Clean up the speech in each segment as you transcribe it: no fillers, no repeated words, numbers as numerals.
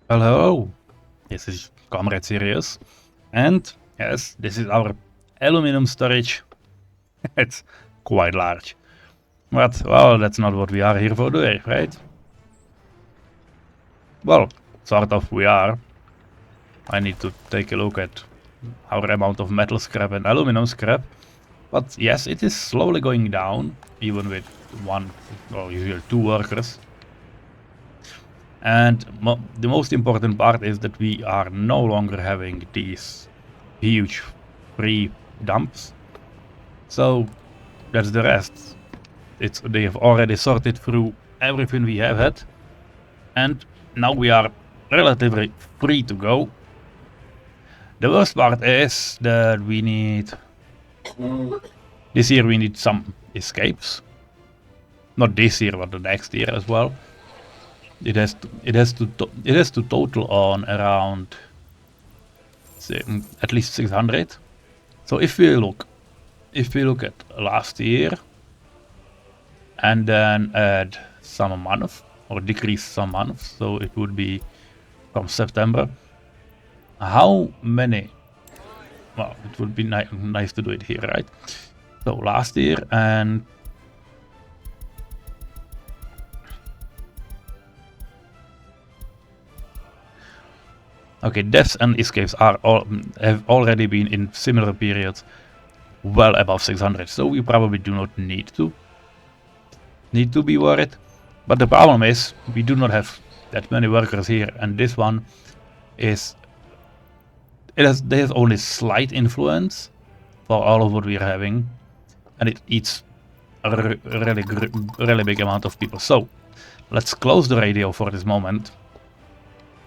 Hello, this is comrade-Sirius, and yes, this is our aluminum storage. It's quite large, but well, that's not what we are here for today, right? Well, sort of we are. I need to take a look at our amount of metal scrap and aluminum scrap, but yes, it is slowly going down, even with one or usually two workers. And the most important part is that we are no longer having these huge free dumps. So that's the rest. They have already sorted through everything we have had, and now we are relatively free to go. The worst part is that we need this year we need some escapes. Not this year, but the next year as well. It has to total on around at least 600. So if we look at last year and then add some month or decrease some months, so it would be from September. How many? Well, it would be nice to do it here, right? So last year and okay, deaths and escapes have already been in similar periods well above 600, so we probably do not need to be worried. But the problem is we do not have that many workers here, and this one is they have only slight influence for all of what we are having, and it eats a really big amount of people. So let's close the radio for this moment.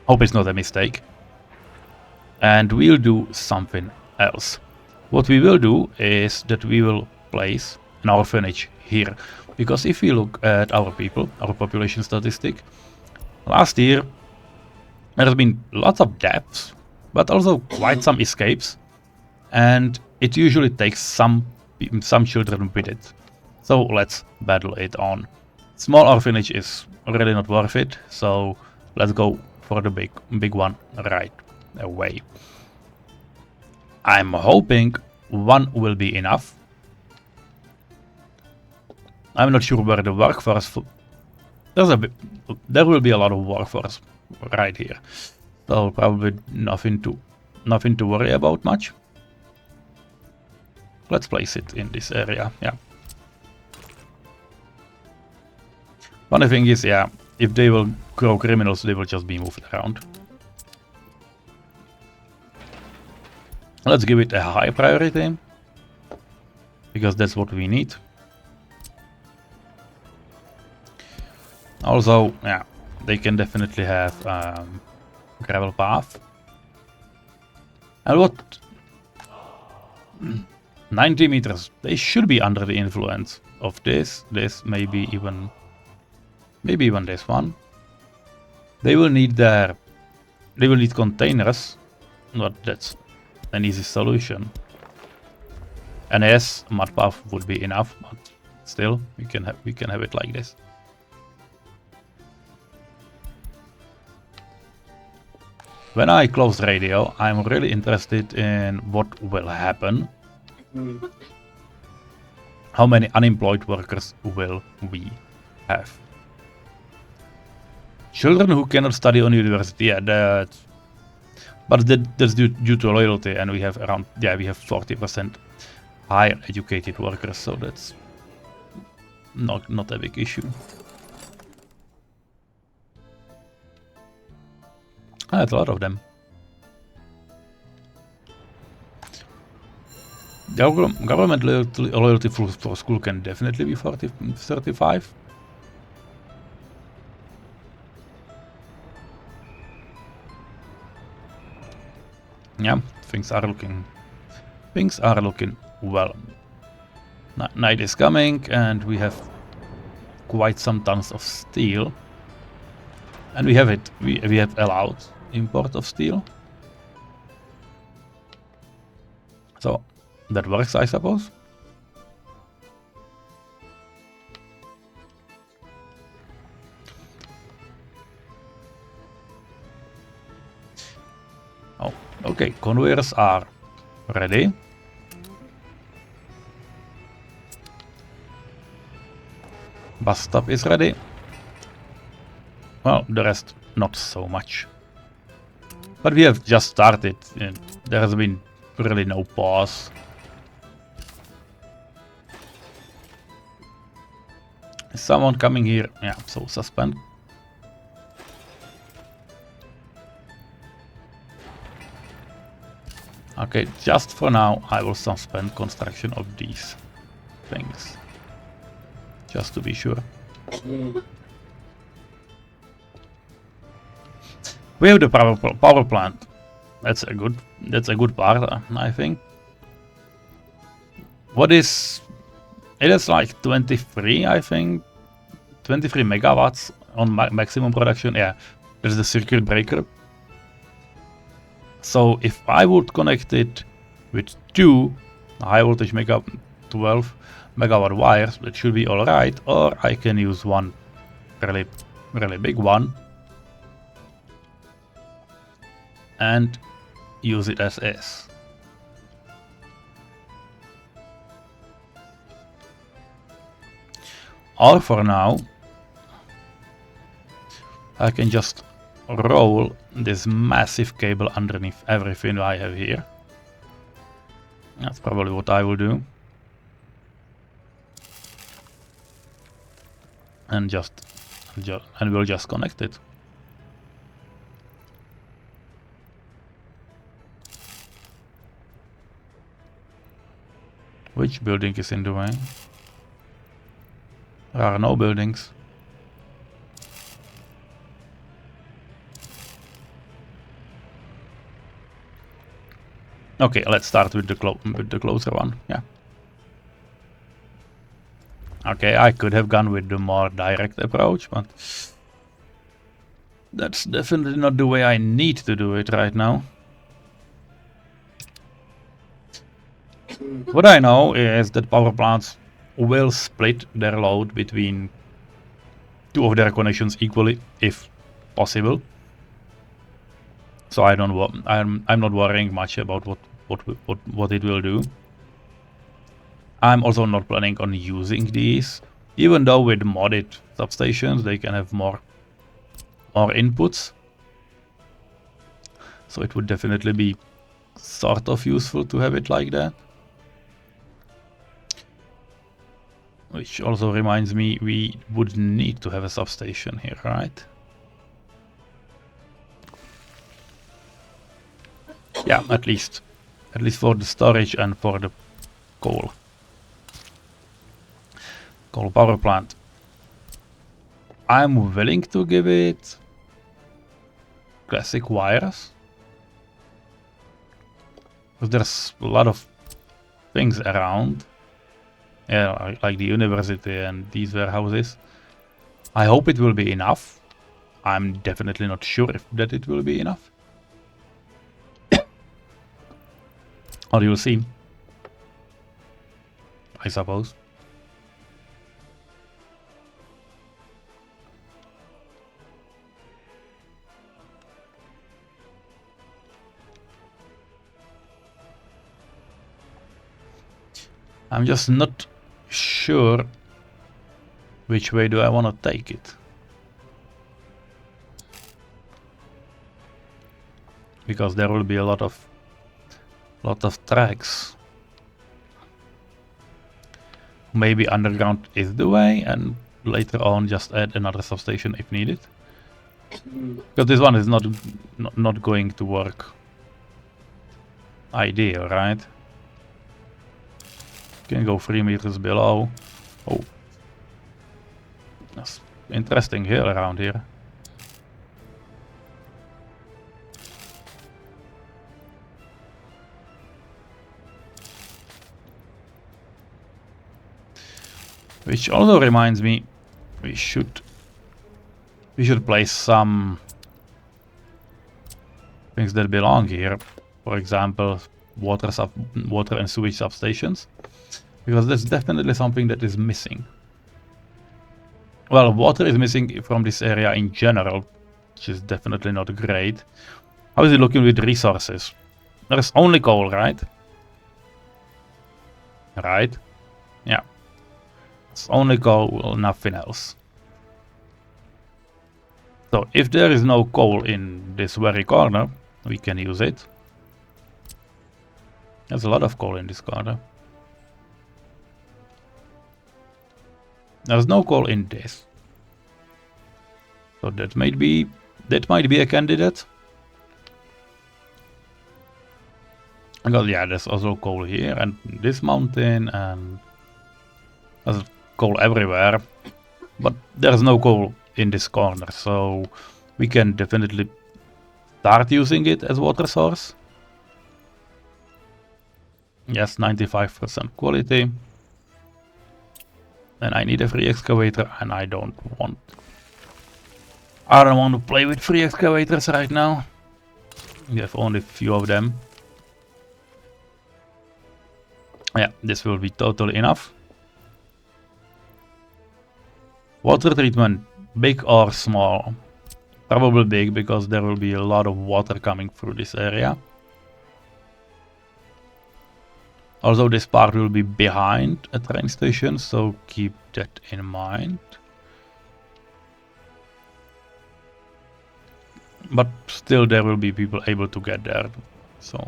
Hope it's not a mistake. And we'll do something else. What we will do is that we will place an orphanage here. Because if we look at our people, our population statistic, last year there has been lots of deaths, but also quite some escapes, and it usually takes some children with it. So let's battle it on. Small orphanage is really not worth it, so let's go for the big one right away. I'm hoping one will be enough. I'm not sure where the workforce. There will be a lot of workforce right here, so probably nothing to worry about much. Let's place it in this area. Yeah. Funny thing is, yeah, if they will grow criminals, they will just be moved around. Let's give it a high priority, because that's what we need. Also, yeah, they can definitely have gravel path. And what? 90 meters. They should be under the influence of this, maybe even this one. They will need containers, but that's an easy solution. And yes, mud path would be enough, but still, we can have it like this. When I close radio, I'm really interested in what will happen. How many unemployed workers will we have? Children who cannot study on university, yeah, that's due to loyalty, and we have around, yeah, we have 40% higher educated workers, so that's not a big issue. That's a lot of them. Government loyalty for school can definitely be 35. Yeah, things are looking well. Night is coming, and we have quite some tons of steel, and we have allowed import of steel, so that works, I suppose. Oh, okay, conveyors are ready. Bus stop is ready. Well, the rest not so much. But we have just started. There has been really no pause. Is someone coming here? Yeah, so suspend. Okay, just for now I will suspend construction of these things. Just to be sure. We have the power plant. That's a good part, I think. What is... It is like 23, I think. 23 megawatts on maximum production. Yeah, there's the circuit breaker. So if I would connect it with two high voltage 12 megawatt wires, that should be alright. Or I can use one really big one and use it as is. Or for now, I can just roll this massive cable underneath everything I have here. That's probably what I will do. And we'll just connect it. Which building is in the way? There are no buildings. Okay, let's start with the closer one. Yeah. Okay, I could have gone with the more direct approach, but that's definitely not the way I need to do it right now. What I know is that power plants will split their load between two of their connections equally, if possible. So I'm not worrying much about what it will do. I'm also not planning on using these, even though with modded substations they can have more inputs. So it would definitely be sort of useful to have it like that. Which also reminds me, we would need to have a substation here, right? Yeah, at least for the storage and for the coal power plant. I'm willing to give it classic wires, because there's a lot of things around. Yeah, like the university and these warehouses. I hope it will be enough. I'm definitely not sure that it will be enough. Or you'll see, I suppose. I'm just not sure which way do I want to take it. Because there will be a lot of tracks. Maybe underground is the way, and later on just add another substation if needed. Because this one is not going to work ideal, right? Can go 3 meters below. Oh, that's interesting hill around here. Which also reminds me, we should place some things that belong here. For example, water and sewage substations, because that's definitely something that is missing. Well, water is missing from this area in general, which is definitely not great. How is it looking with resources? There's only coal, right? Right? Yeah. It's only coal, nothing else. So if there is no coal in this very corner, we can use it. There's a lot of coal in this corner. There's no coal in this. So that might be a candidate. Because yeah, there's also coal here and this mountain, and there's coal everywhere. But there's no coal in this corner, so we can definitely start using it as water source. Yes, 95% quality. And I need a free excavator, and I don't want to play with free excavators right now. We have only a few of them. Yeah, this will be totally enough. Water treatment, big or small? Probably big, because there will be a lot of water coming through this area. Also, this part will be behind a train station, so keep that in mind. But still, there will be people able to get there, so...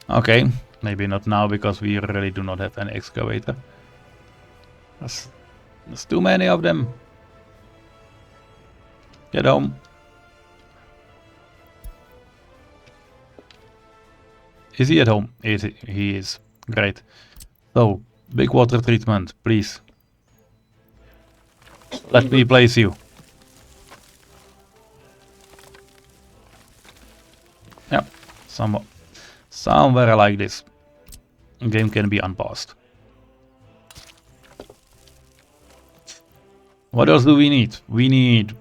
Okay, maybe not now, because we really do not have an excavator. There's too many of them. Get home. Is he at home? He is. Great. So, big water treatment, please. Let me place you. Yep, somewhere like this. Game can be unpaused. What else do we need? We need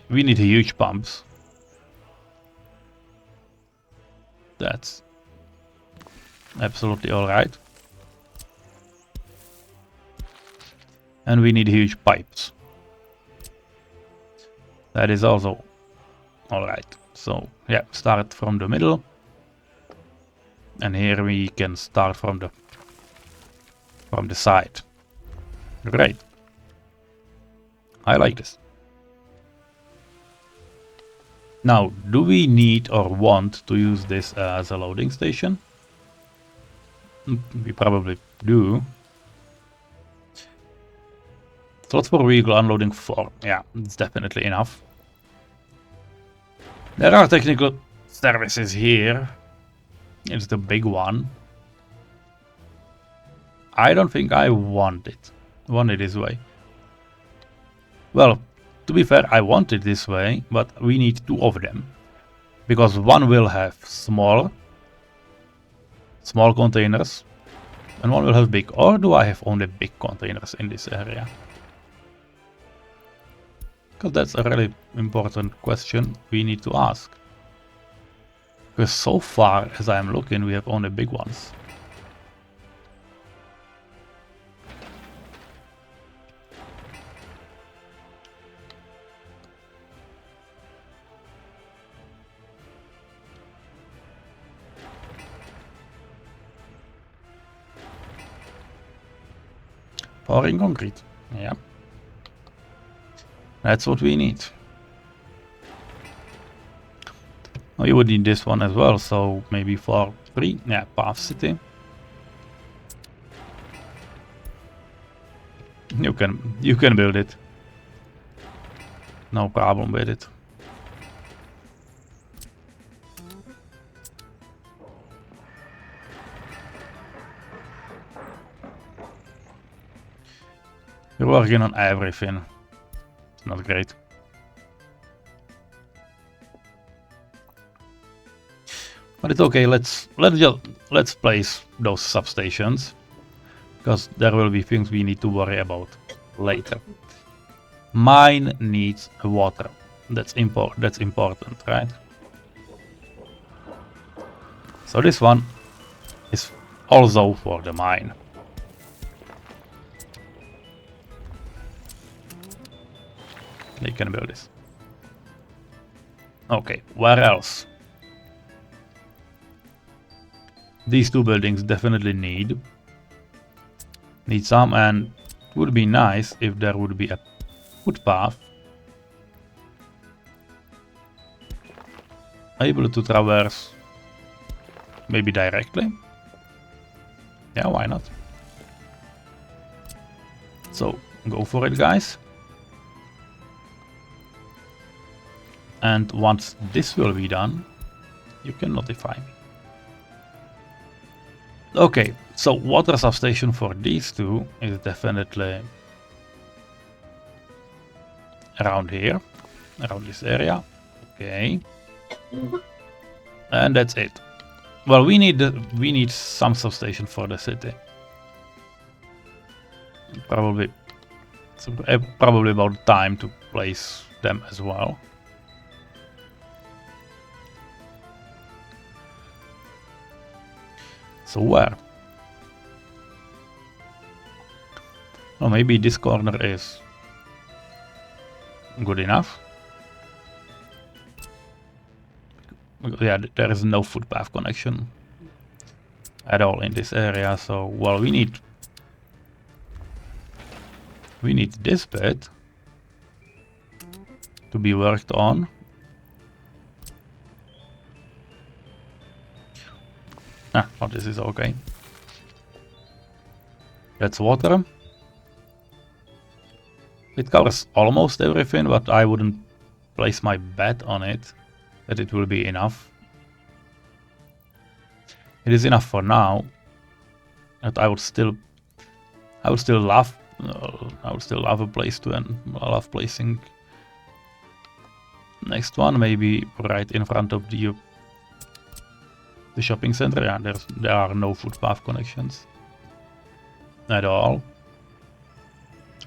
huge pumps. That's absolutely alright. And we need huge pipes. That is also alright. So yeah, start from the middle. And here we can start from the side. Great. I like this. Now, do we need or want to use this as a loading station? We probably do. Slots for vehicle unloading 4. Yeah, it's definitely enough. There are technical services here. It's the big one. I don't think I want it this way. Well, to be fair, I want it this way, but we need 2 of them. Because one will have small containers, and one will have big. Or do I have only big containers in this area? Because that's a really important question we need to ask. Because so far as I'm looking, we have only big ones. Pouring concrete, yeah. That's what we need. Oh, you would need this one as well, so maybe for 3, yeah, Path City. You can build it. No problem with it. You're working on everything. It's not great. But it's okay. Let's place those substations, because there will be things we need to worry about later. Mine needs water. That's important, right? So this one is also for the mine. They can build this. Okay, where else? These two buildings definitely need some, and it would be nice if there would be a footpath able to traverse maybe directly. Yeah, why not? So go for it, guys. And once this will be done, you can notify me. Okay, so water substation for these two is definitely around here, around this area. Okay, and that's it. Well, we need some substation for the city. Probably about time to place them as well. So where? Oh, maybe this corner is good enough. Yeah, there is no footpath connection at all in this area, so well, we need this bit to be worked on. Oh, this is okay. That's water. It covers almost everything, but I wouldn't place my bet on it that it will be enough. It is enough for now. But I would still love a place to end. I love placing next one, maybe right in front of the shopping center. Yeah, there are no footpath connections at all.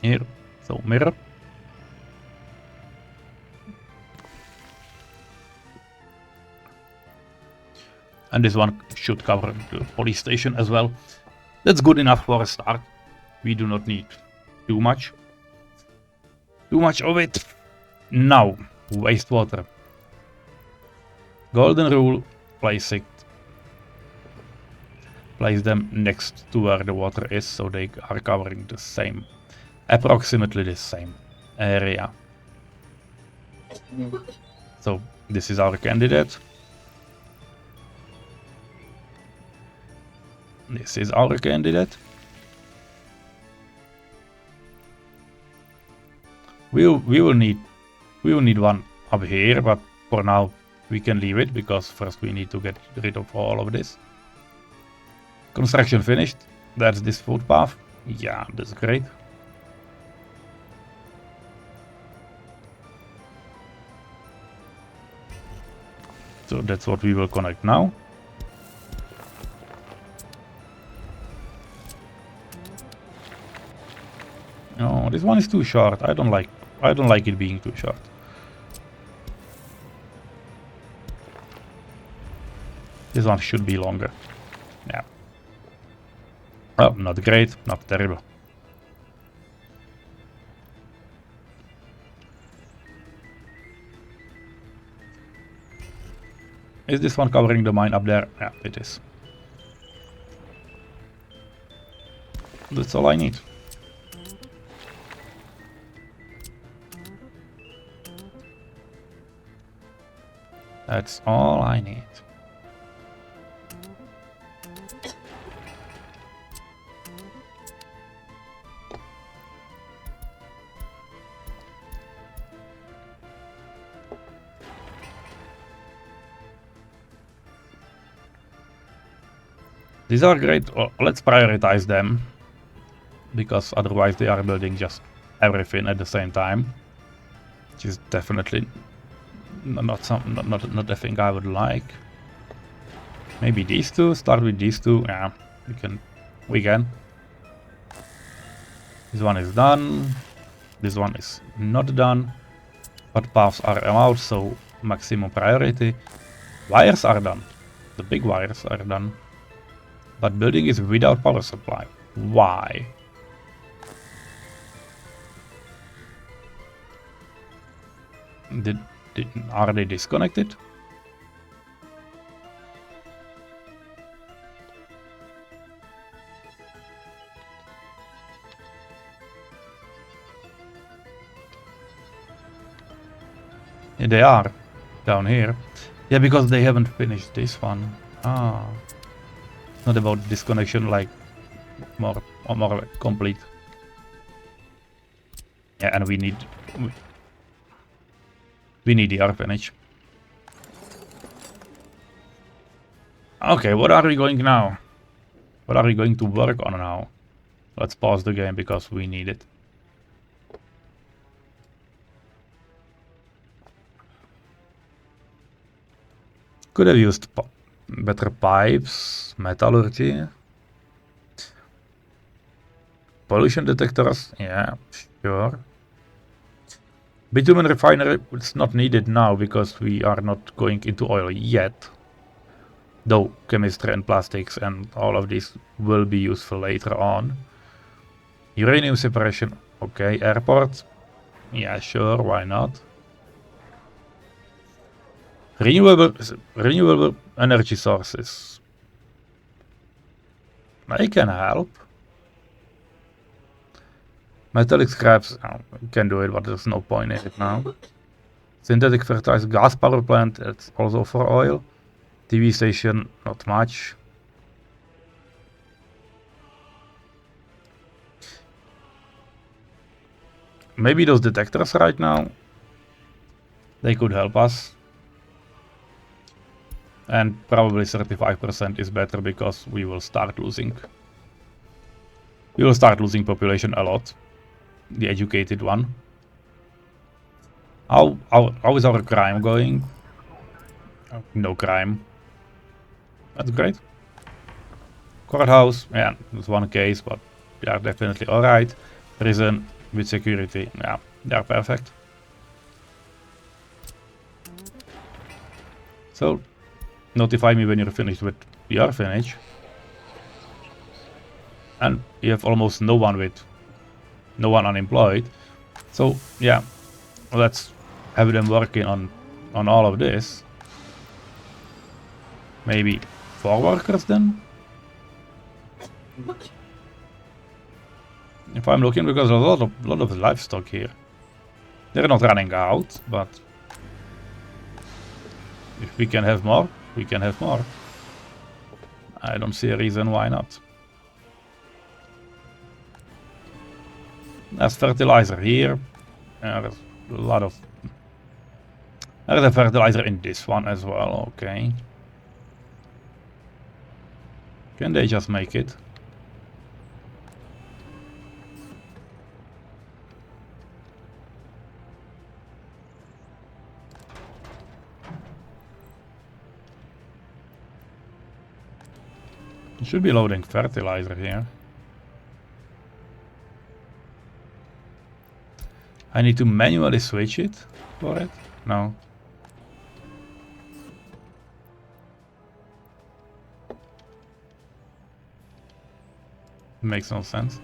Here, so mirror. And this one should cover the police station as well. That's good enough for a start. We do not need too much of it. Now, wastewater. Golden rule, place them next to where the water is, so they are covering the same, approximately the same area. So this is our candidate. This is our candidate. We will need one up here, but for now we can leave it because first we need to get rid of all of this. Construction finished. That's this footpath. Yeah, that's great. So that's what we will connect now. No, this one is too short. I don't like it being too short. This one should be longer. Yeah. Well, not great, not terrible. Is this one covering the mine up there? Yeah, it is. That's all I need. That's all I need. These are great. Well, let's prioritize them, because otherwise they are building just everything at the same time, which is definitely not the thing I would like. Maybe these two. Start with these two. Yeah, we can. This one is done. This one is not done, but paths are allowed, so maximum priority. Wires are done. The big wires are done. But building is without power supply. Why? Are they disconnected? Yeah, they are down here. Yeah, because they haven't finished this one. Ah, not about disconnection, like more complete. Yeah, and we need the orphanage. Okay, what are we going now? What are we going to work on now? Let's pause the game because we need it. Could have used better pipes, metallurgy, pollution detectors. Yeah, sure. Bitumen refinery, it's not needed now because we are not going into oil yet. Though chemistry and plastics and all of these will be useful later on. Uranium separation, okay. Airport, yeah, sure, why not? Renewable energy sources. I can help. Metallic scraps, we can do it, but there's no point in it now. Synthetic fertilizer, gas power plant, it's also for oil. TV station, not much. Maybe those detectors right now, they could help us. And probably 35% is better because we will start losing. We will start losing population a lot. The educated one. How is our crime going? Oh, no crime. That's great. Courthouse, yeah, there's one case, but they are definitely alright. Prison with security, yeah, they are perfect. So, notify me when you're finished with the orphanage. And you have almost no one unemployed. So, yeah, let's have them working on all of this. Maybe 4 workers then? If I'm looking, because there's a lot of livestock here. They're not running out, but if we can have more, we can have more. I don't see a reason why not. There's fertilizer here. There's a lot of... There's a fertilizer in this one as well, okay. Can they just make it? You should be loading fertilizer here. I need to manually switch it for it? No. Makes no sense.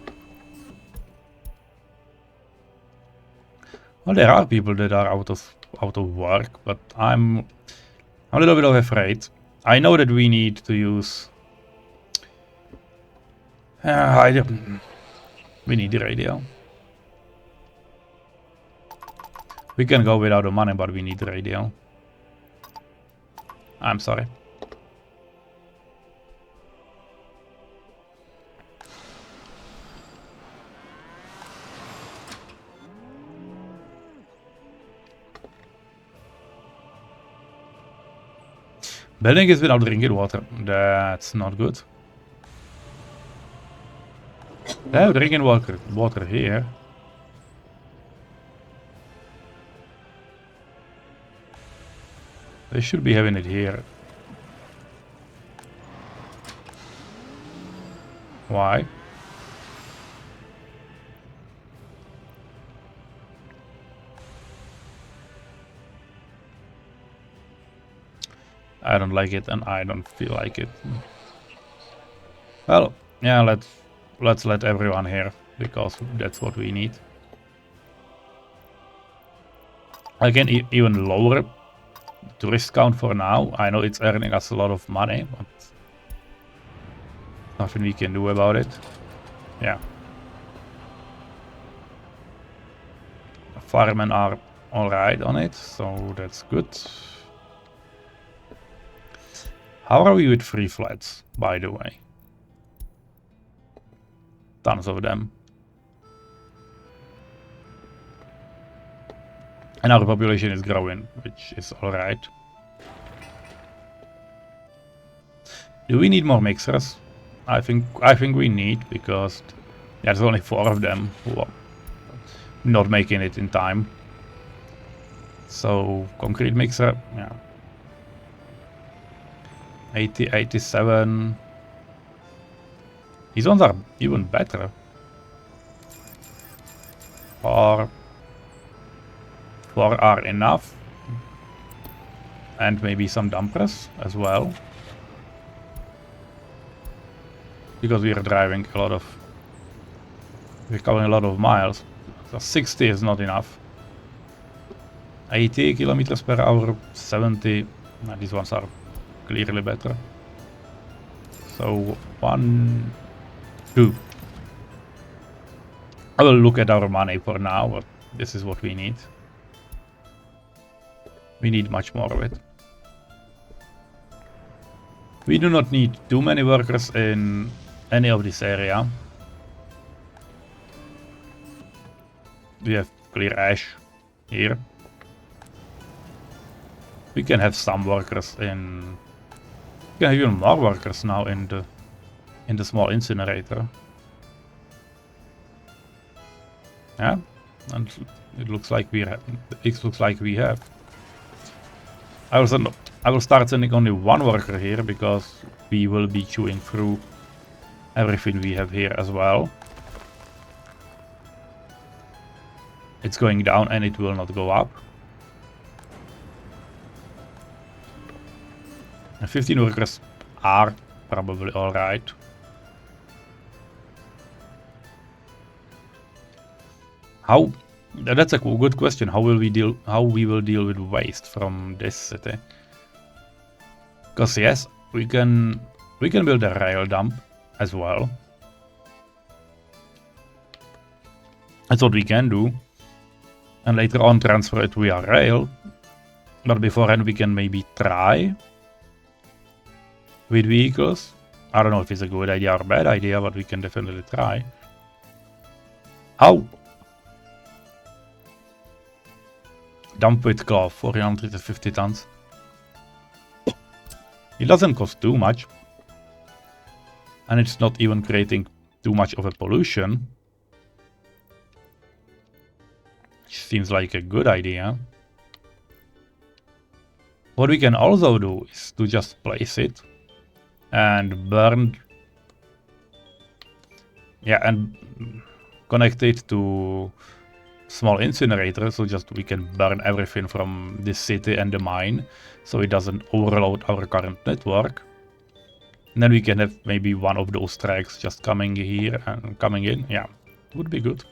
Well, there are people that are out of work, but I'm a little bit afraid. I know that we need to use... we need the radio. We can go without the money, but we need the radio. I'm sorry. Building is without drinking water. That's not good. They have drinking water here. They should be having it here. Why? I don't like it and I don't feel like it. Well, yeah, let's let everyone here because that's what we need. I can even lower tourist count for now. I know it's earning us a lot of money, but nothing we can do about it. Yeah. Firemen are alright on it, so that's good. How are we with free flats, by the way? Tons of them. And our population is growing, which is alright. Do we need more mixers? I think we need, because there's only 4 of them who are not making it in time. So concrete mixer, yeah. 80, 87. These ones are even better. 4 are enough. And maybe some dumpers as well. Because we are driving a lot of... we're covering a lot of miles. So 60 is not enough. 80 kilometers per hour, 70. These ones are clearly better. So 1, 2. I will look at our money for now, but this is what we need. We need much more of it. We do not need too many workers in any of this area. We have clear ash here. We can have some workers in... we can have even more workers now in the small incinerator. Yeah, and it looks like we have. It looks like we have. I will start sending only 1 worker here, because we will be chewing through everything we have here as well. It's going down and it will not go up. And 15 workers are probably alright. How? That's a good question. How will we deal? How we will deal with waste from this city? Because yes, we can build a rail dump as well. That's what we can do, and later on transfer it via rail. But beforehand, we can maybe try with vehicles. I don't know if it's a good idea or a bad idea, but we can definitely try. How? Dump with cloth, 450 tons. It doesn't cost too much. And it's not even creating too much of a pollution. Which seems like a good idea. What we can also do is to just place it and burn. Yeah, and connect it to small incinerator, so just we can burn everything from this city and the mine, so it doesn't overload our current network. And then we can have maybe one of those tracks just coming here and coming in. Yeah, would be good.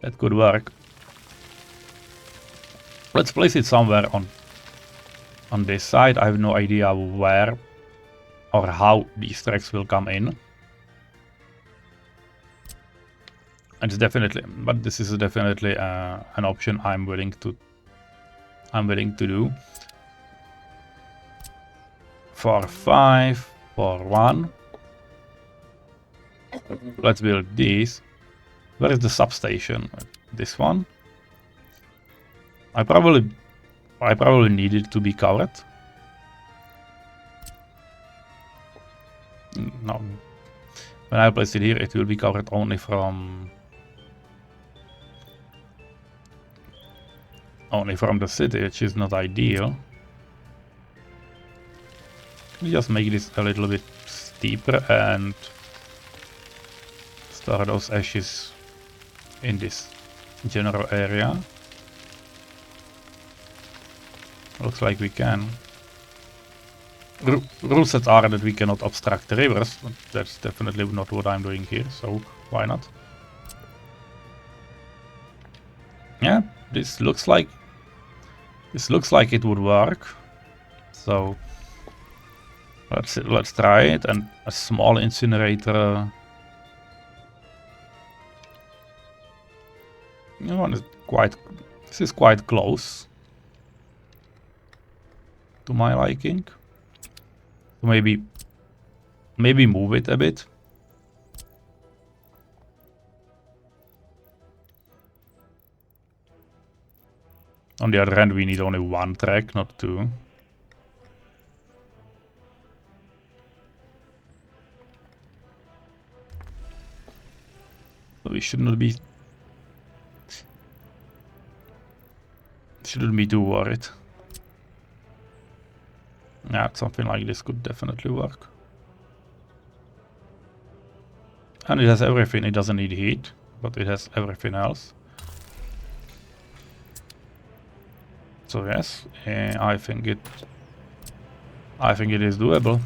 That could work. Let's place it somewhere on this side. I have no idea where or how these tracks will come in. It's definitely, but this is definitely an option I'm willing to do. 4, 5, 4, 1. Let's build these. Where is the substation? This one. I probably need it to be covered. No. When I place it here, it will be covered only from the city, which is not ideal. We just make this a little bit steeper and store those ashes in this general area. Looks like we can. Rule sets are that we cannot obstruct the rivers, but that's definitely not what I'm doing here, so why not? Yeah, this looks like This looks like it would work. So let's try it. And a small incinerator. This is quite close to my liking. So maybe move it a bit. On the other hand, we need only one track, not two. So we shouldn't be too worried. Yeah, something like this could definitely work. And it has everything. It doesn't need heat, but it has everything else. So yes, I think it is doable.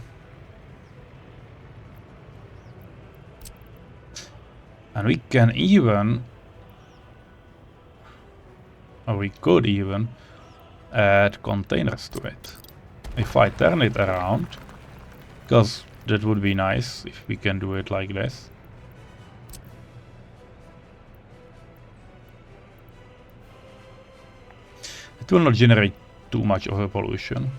And we can even, or we could even add containers to it. If I turn it around, because that would be nice if we can do it like this. It will not generate too much of a pollution.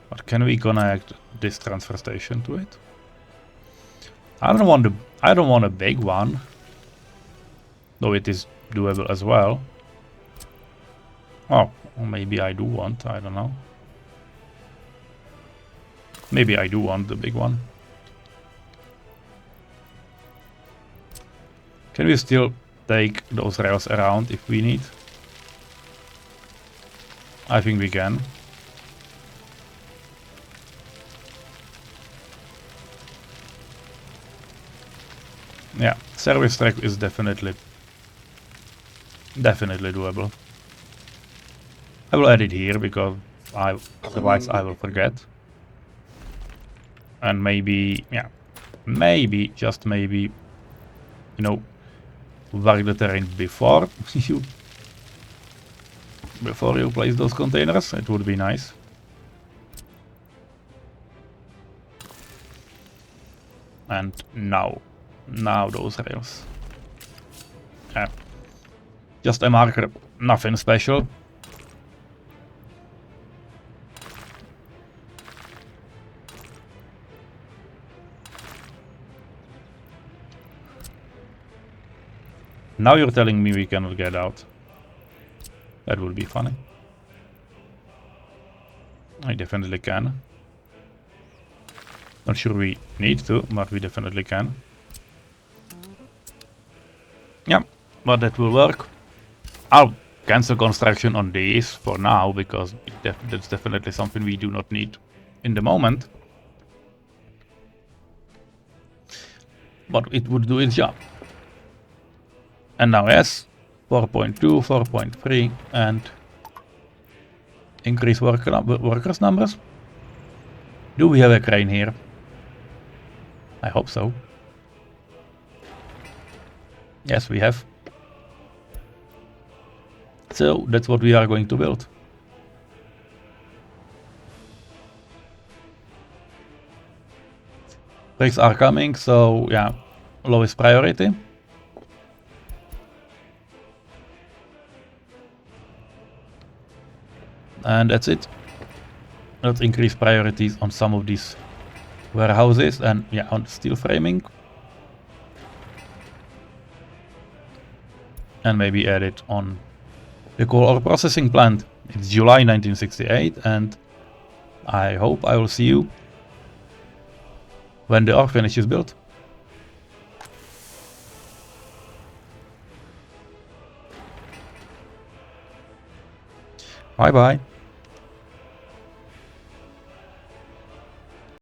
But can we connect this transfer station to it? I don't want a big one, though it is doable as well. Oh, maybe I do want, I don't know. Maybe I do want the big one. Can we still take those rails around if we need? I think we can. Yeah, service track is definitely doable. I will add it here because otherwise I will forget. And maybe, yeah, just maybe, you know, work the terrain before you place those containers. It would be nice. And now those rails. Just a marker, nothing special. Now you're telling me we cannot get out. That would be funny. I definitely can. Not sure we need to, but we definitely can. Yeah, but that will work. I'll cancel construction on these for now, because that's definitely something we do not need in the moment. But it would do its job. And now yes, 4.2, 4.3, and increase workers numbers. Do we have a crane here? I hope so. Yes, we have. So that's what we are going to build. Bricks are coming, so yeah, lowest priority. And that's it. Let's increase priorities on some of these warehouses and yeah, on steel framing. And maybe add it on the coal ore processing plant. It's July 1968 and I hope I will see you when the ore finish is built. Bye bye.